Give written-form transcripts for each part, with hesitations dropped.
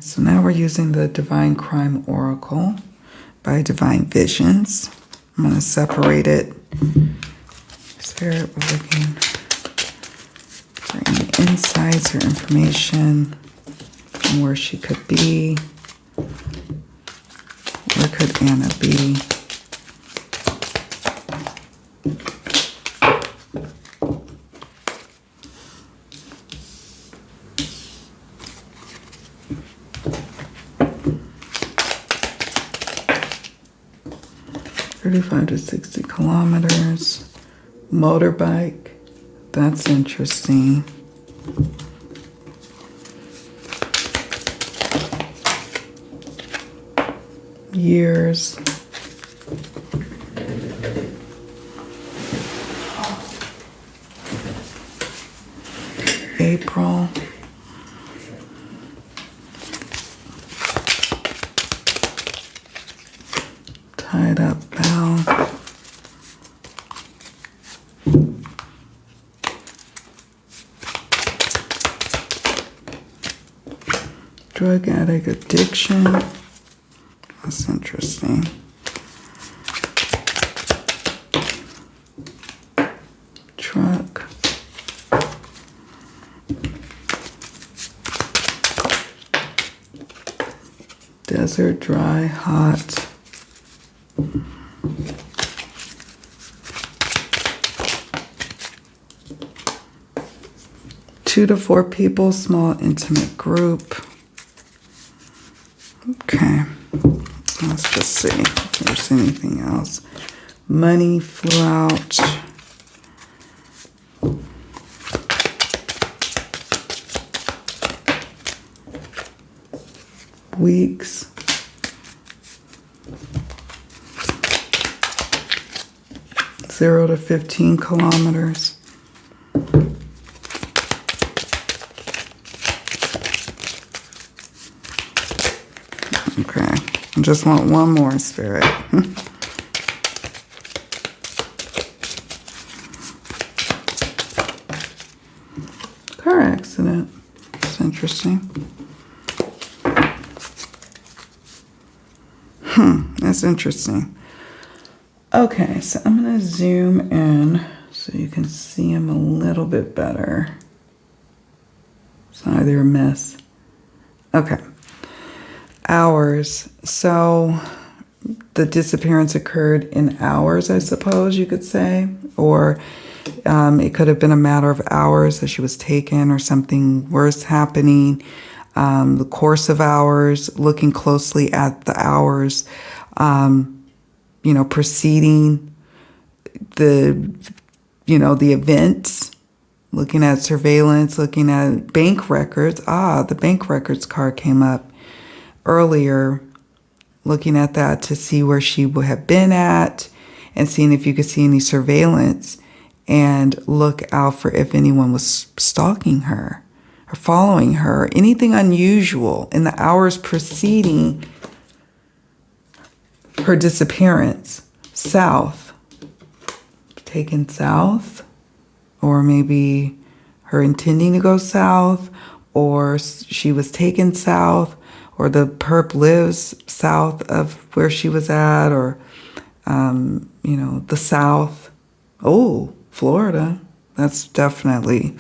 So now we're using the Divine Crime Oracle by Divine Visions. I'm going to separate it. Spirit, we're looking for any insights or information on where she could be. Where could Anna be? "35 to 60 kilometers. Motorbike. That's interesting. Years. April. Tied up bow. Drug addict addiction. That's interesting. Truck. Desert, dry, hot. Two to four people, small intimate group. Okay, let's just see if there's anything else. Money flew out. Weeks. Zero to 15 kilometers. Okay, I just want one more, Spirit. Car accident. It's interesting. That's interesting. Okay, so I'm going to zoom in so you can see him a little bit better. Sorry, they're a mess. Okay. Hours. So the disappearance occurred in hours, I suppose you could say. Or it could have been a matter of hours that she was taken or something worse happening. The course of hours, looking closely at the hours, preceding the events, looking at surveillance, looking at bank records. The bank records card came up earlier, looking at that to see where she would have been at and seeing if you could see any surveillance and look out for if anyone was stalking her or following her, anything unusual in the hours preceding her disappearance. South. Taken south, or maybe her intending to go south, or she was taken south, or the perp lives south of where she was at, or, the south. Oh, Florida. That's definitely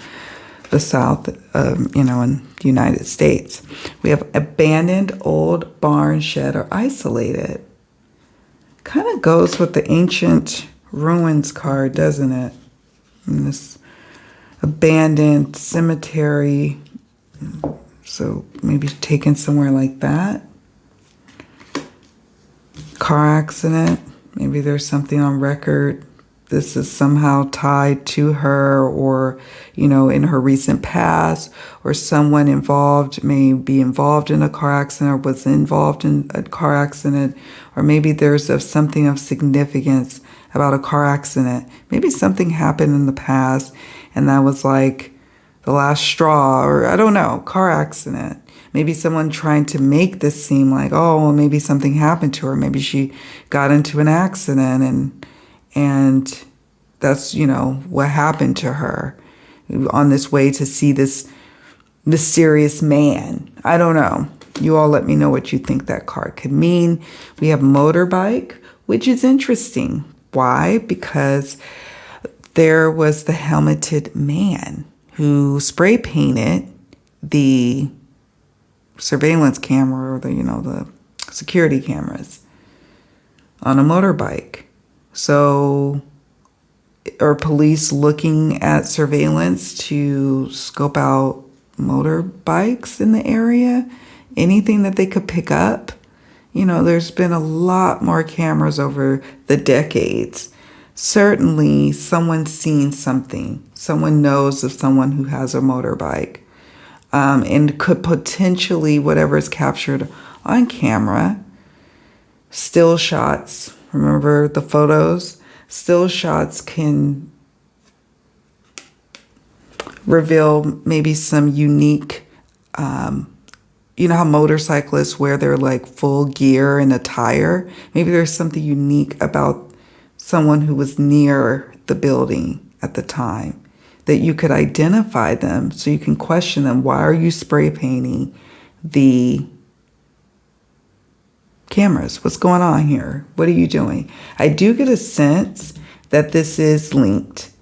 the south, in the United States. We have abandoned old barn, shed, or isolated. Kind of goes with the ancient ruins card, doesn't it? And this abandoned cemetery. So maybe taken somewhere like that. Car accident. Maybe there's something on record. This is somehow tied to her, or, in her recent past, or someone involved may be involved in a car accident or was involved in a car accident, or maybe there's something of significance about a car accident. Maybe something happened in the past and that was like the last straw, or I don't know, car accident. Maybe someone trying to make this seem like, oh, well, maybe something happened to her. Maybe she got into an accident and that's, what happened to her on this way to see this mysterious man. I don't know. You all let me know what you think that card could mean. We have motorbike, which is interesting. Why? Because there was the helmeted man who spray painted the surveillance camera, or the security cameras on a motorbike. So, are police looking at surveillance to scope out motorbikes in the area? Anything that they could pick up? There's been a lot more cameras over the decades. Certainly, someone's seen something. Someone knows of someone who has a motorbike. And could potentially, whatever is captured on camera, still shots. Remember the photos? Still shots can reveal maybe some unique, you know how motorcyclists wear their like full gear and attire? Maybe there's something unique about someone who was near the building at the time that you could identify them, so you can question them. Why are you spray painting the cameras? What's going on here? What are you doing? I do get a sense that this is linked.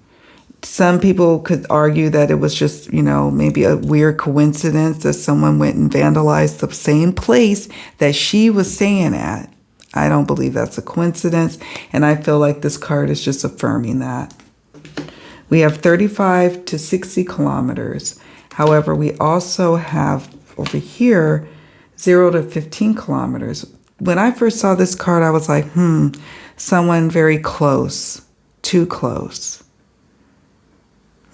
Some people could argue that it was just, maybe a weird coincidence that someone went and vandalized the same place that she was staying at. I don't believe that's a coincidence, and I feel like this card is just affirming that. We have 35 to 60 kilometers. However, we also have over here 0 to 15 kilometers. When I first saw this card, I was like, someone very close, too close.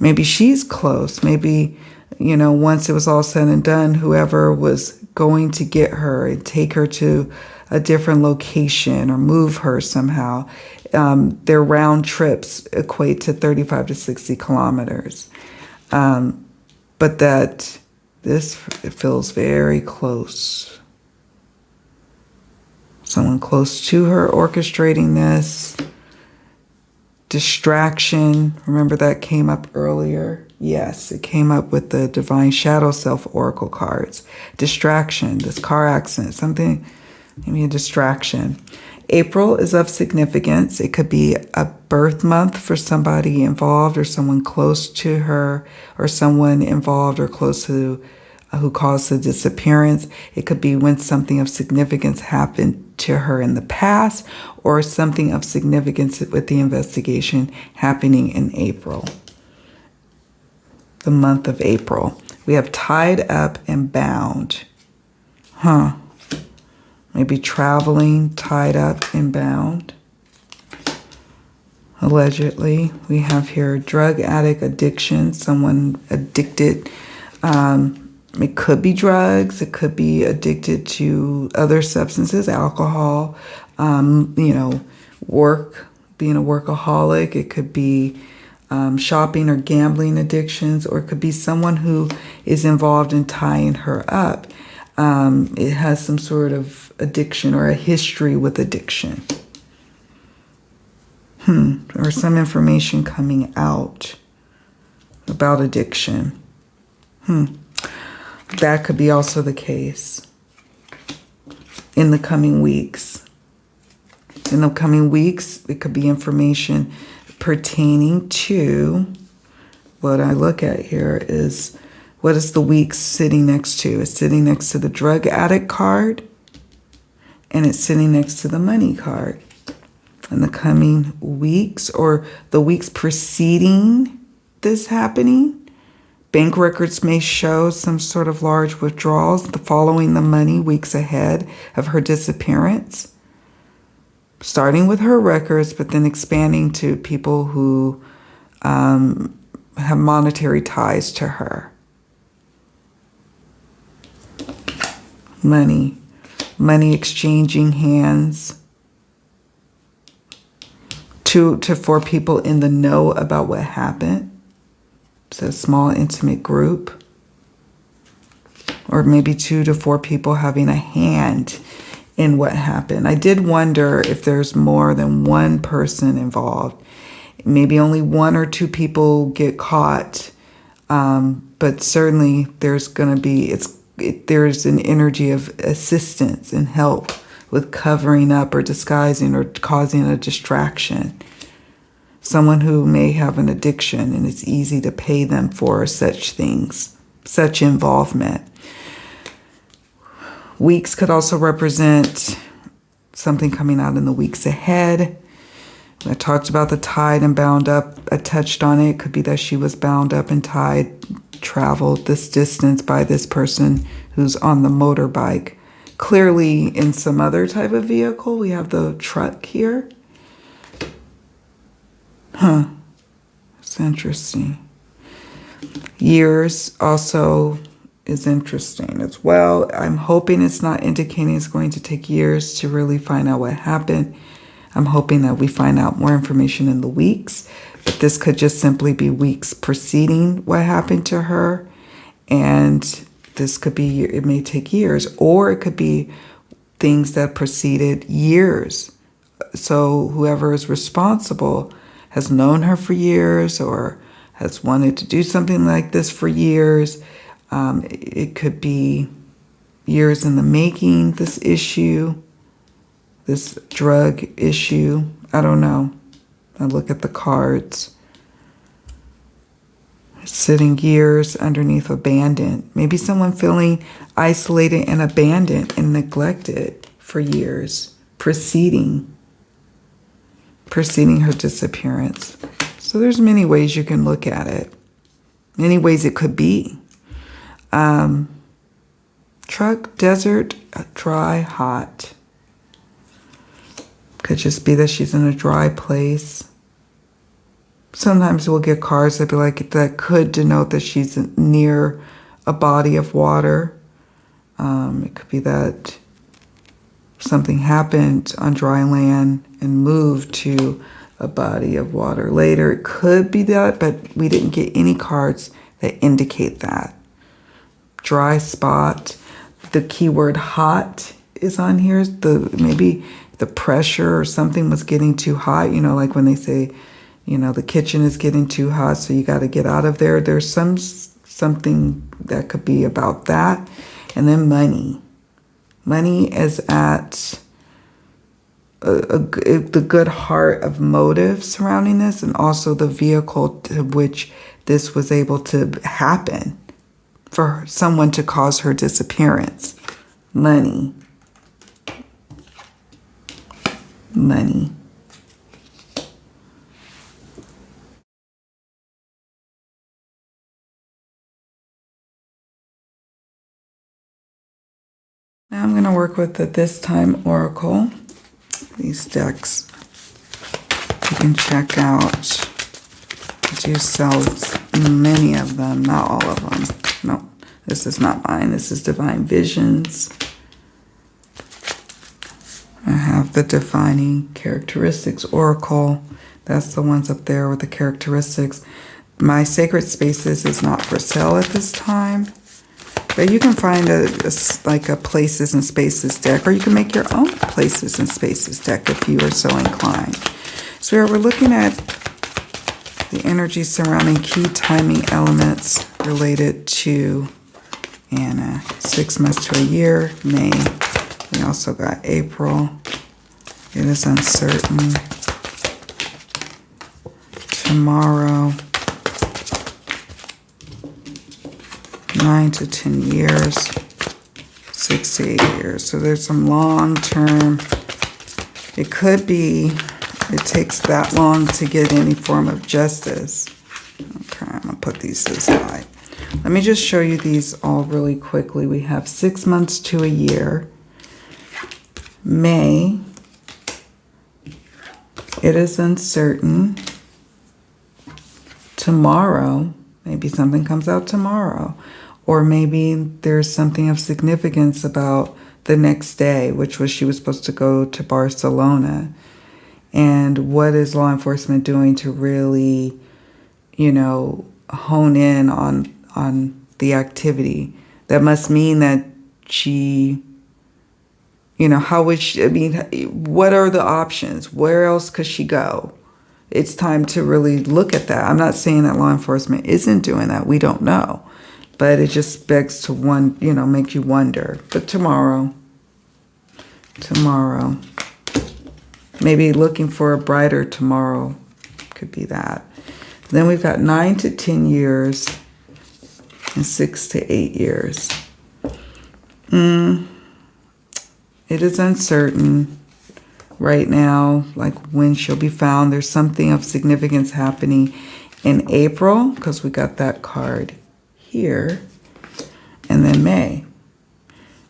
Maybe she's close. Maybe, once it was all said and done, whoever was going to get her and take her to a different location or move her somehow, their round trips equate to 35 to 60 kilometers. But that this feels very close. Someone close to her orchestrating this. Distraction. Remember that came up earlier? Yes, it came up with the Divine Shadow Self Oracle cards. Distraction, this car accident, something, maybe a distraction. April is of significance. It could be a birth month for somebody involved or someone close to her, or someone involved or close to who caused the disappearance. It could be when something of significance happened to her in the past, or something of significance with the investigation happening in April. The month of April. We have tied up and bound. Maybe traveling, tied up and bound. Allegedly. We have here drug addict, addiction, someone addicted. It could be drugs. It could be addicted to other substances, alcohol, work, being a workaholic. It could be shopping or gambling addictions, or it could be someone who is involved in tying her up. It has some sort of addiction or a history with addiction. Or some information coming out about addiction. That could be also the case in the coming weeks. In the coming weeks, it could be information pertaining to what I look at here is, what is the week sitting next to? It's sitting next to the drug addict card, and it's sitting next to the money card. In the coming weeks, or the weeks preceding this happening, bank records may show some sort of large withdrawals following the money weeks ahead of her disappearance, starting with her records, but then expanding to people who have monetary ties to her. Money exchanging hands for people in the know about what happened. It's a small, intimate group. Or maybe 2 to 4 people having a hand in what happened. I did wonder if there's more than one person involved. Maybe only 1 or 2 people get caught. But certainly there's going to be, there's an energy of assistance and help with covering up or disguising or causing a distraction. Someone who may have an addiction and it's easy to pay them for such things, such involvement. Weeks could also represent something coming out in the weeks ahead. I talked about the tied and bound up. I touched on it. It could be that she was bound up and tied, traveled this distance by this person who's on the motorbike. Clearly in some other type of vehicle. We have the truck here. It's interesting. Years also is interesting as well. I'm hoping it's not indicating it's going to take years to really find out what happened. I'm hoping that we find out more information in the weeks, but this could just simply be weeks preceding what happened to her. And this could be, it may take years, or it could be things that preceded years. So whoever is responsible has known her for years or has wanted to do something like this for years. It could be years in the making, this issue, this drug issue. I don't know. I look at the cards. Sitting years underneath abandoned. Maybe someone feeling isolated and abandoned and neglected for years, preceding her disappearance. So there's many ways you can look at it. Many ways it could be. Truck, desert, dry, hot. Could just be that she's in a dry place. Sometimes we'll get cards that be like, that could denote that she's near a body of water. It could be that something happened on dry land and moved to a body of water later. It could be that, but we didn't get any cards that indicate that. Dry spot. The keyword hot is on here. Maybe the pressure or something was getting too hot. You know, like when they say, you know, the kitchen is getting too hot, so you got to get out of there. There's something that could be about that. And then money. Money is at the good heart of motive surrounding this, and also the vehicle to which this was able to happen for someone to cause her disappearance. Money. Money. Now I'm going to work with the This Time Oracle. These decks you can check out. I do sell many of them, not all of them. No, this is not mine. This is Divine Visions. I have the Defining Characteristics Oracle. That's the ones up there with the characteristics. My Sacred Spaces is not for sale at this time. But you can find a Places and Spaces deck, or you can make your own Places and Spaces deck if you are so inclined. So we're looking at the energy surrounding key timing elements related to Anna. 6 months to a year, May. We also got April. It is uncertain. Tomorrow. 9 to 10 years, 6 to 8 years. So there's some long term. It could be it takes that long to get any form of justice. Okay, I'm going to put these to the side. Let me just show you these all really quickly. We have 6 months to a year. May. It is uncertain. Tomorrow. Maybe something comes out tomorrow. Or maybe there's something of significance about the next day, which was she was supposed to go to Barcelona. And what is law enforcement doing to really, you know, hone in on the activity? That must mean that she, you know, how would she, I mean, what are the options? Where else could she go? It's time to really look at that. I'm not saying that law enforcement isn't doing that. We don't know. But it just begs to make you wonder. But tomorrow, maybe looking for a brighter tomorrow, could be that. Then we've got 9 to 10 years and 6 to 8 years. It is uncertain right now, like when she'll be found. There's something of significance happening in April, because we got that card here. And then May.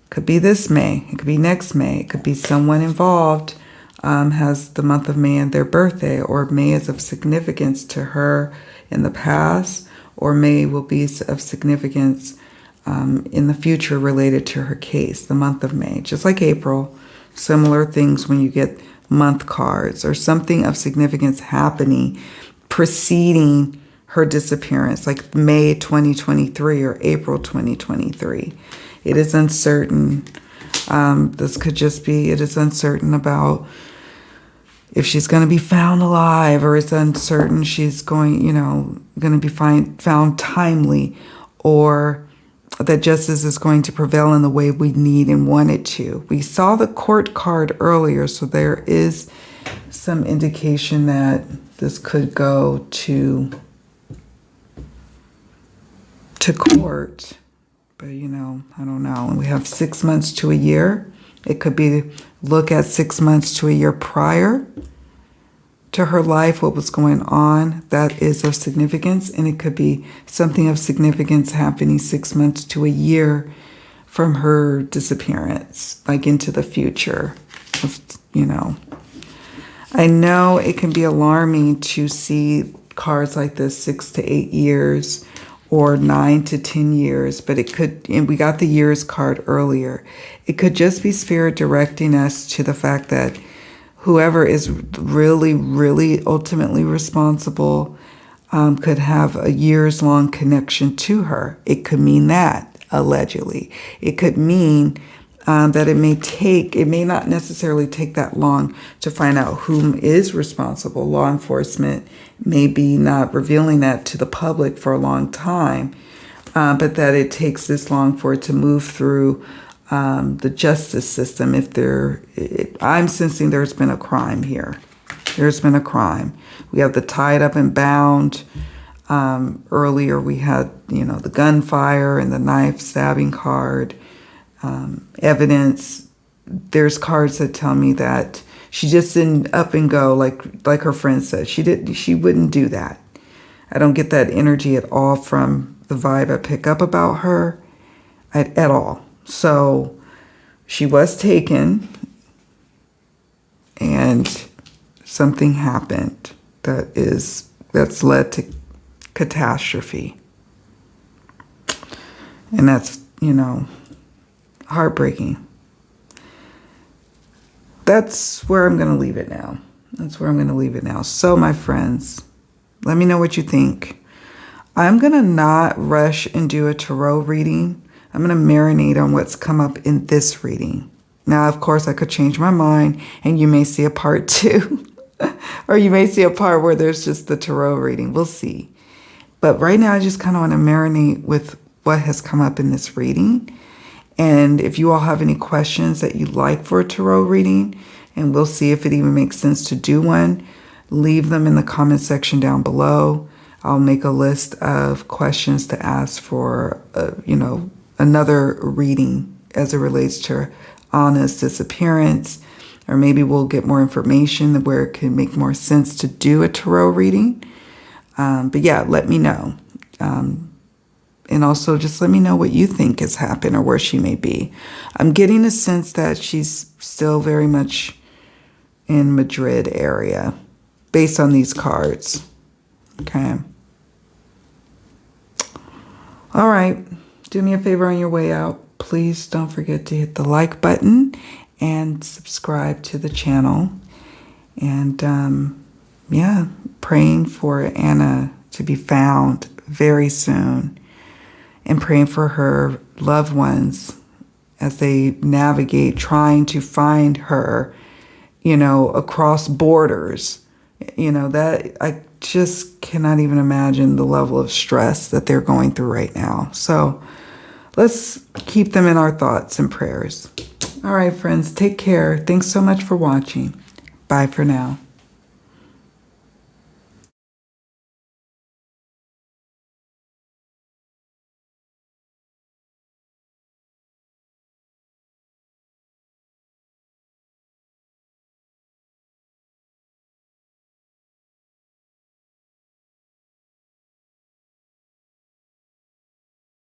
Could be this May. It could be next May. It could be someone involved has the month of May in their birthday, or May is of significance to her in the past, or May will be of significance in the future related to her case, the month of May. Just like April, similar things when you get month cards or something of significance happening preceding her disappearance, like May 2023 or April 2023. It is uncertain. This could just be, it is uncertain about if she's going to be found alive, or it's uncertain she's going to be found timely, or that justice is going to prevail in the way we need and want it to. We saw the court card earlier, so there is some indication that this could go to court. But, I don't know. And we have 6 months to a year. It could be look at 6 months to a year prior to her life, what was going on that is of significance. And it could be something of significance happening 6 months to a year from her disappearance, like into the future. I know it can be alarming to see cards like this, 6 to 8 years, or 9 to 10 years, but it could, and we got the years card earlier. It could just be Spirit directing us to the fact that whoever is really, really ultimately responsible could have a years-long connection to her. It could mean that, allegedly. It could mean that it may not necessarily take that long to find out whom is responsible. Law enforcement may be not revealing that to the public for a long time, but that it takes this long for it to move through the justice system. I'm sensing there's been a crime here. There's been a crime. We have the tied up and bound. Earlier we had, the gunfire and the knife stabbing card. Evidence. There's cards that tell me that she just didn't up and go like her friend said. She wouldn't do that. I don't get that energy at all from the vibe I pick up about her at all. So she was taken, and something happened that's led to catastrophe. And that's, heartbreaking. That's where I'm going to leave it now. So, my friends, let me know what you think. I'm going to not rush and do a tarot reading. I'm going to marinate on what's come up in this reading. Now, of course, I could change my mind, and you may see a part 2. Or you may see a part where there's just the tarot reading. We'll see. But right now, I just kind of want to marinate with what has come up in this reading. And if you all have any questions that you'd like for a tarot reading, and we'll see if it even makes sense to do one, leave them in the comment section down below. I'll make a list of questions to ask for, another reading as it relates to Anna's disappearance. Or maybe we'll get more information where it can make more sense to do a tarot reading. But yeah, let me know. And also just let me know what you think has happened or where she may be. I'm getting a sense that she's still very much in Madrid area based on these cards. Okay. All right. Do me a favor on your way out. Please don't forget to hit the like button and subscribe to the channel. And praying for Anna to be found very soon. And praying for her loved ones as they navigate trying to find her, across borders. That just cannot even imagine the level of stress that they're going through right now. So let's keep them in our thoughts and prayers. All right, friends, take care. Thanks so much for watching. Bye for now.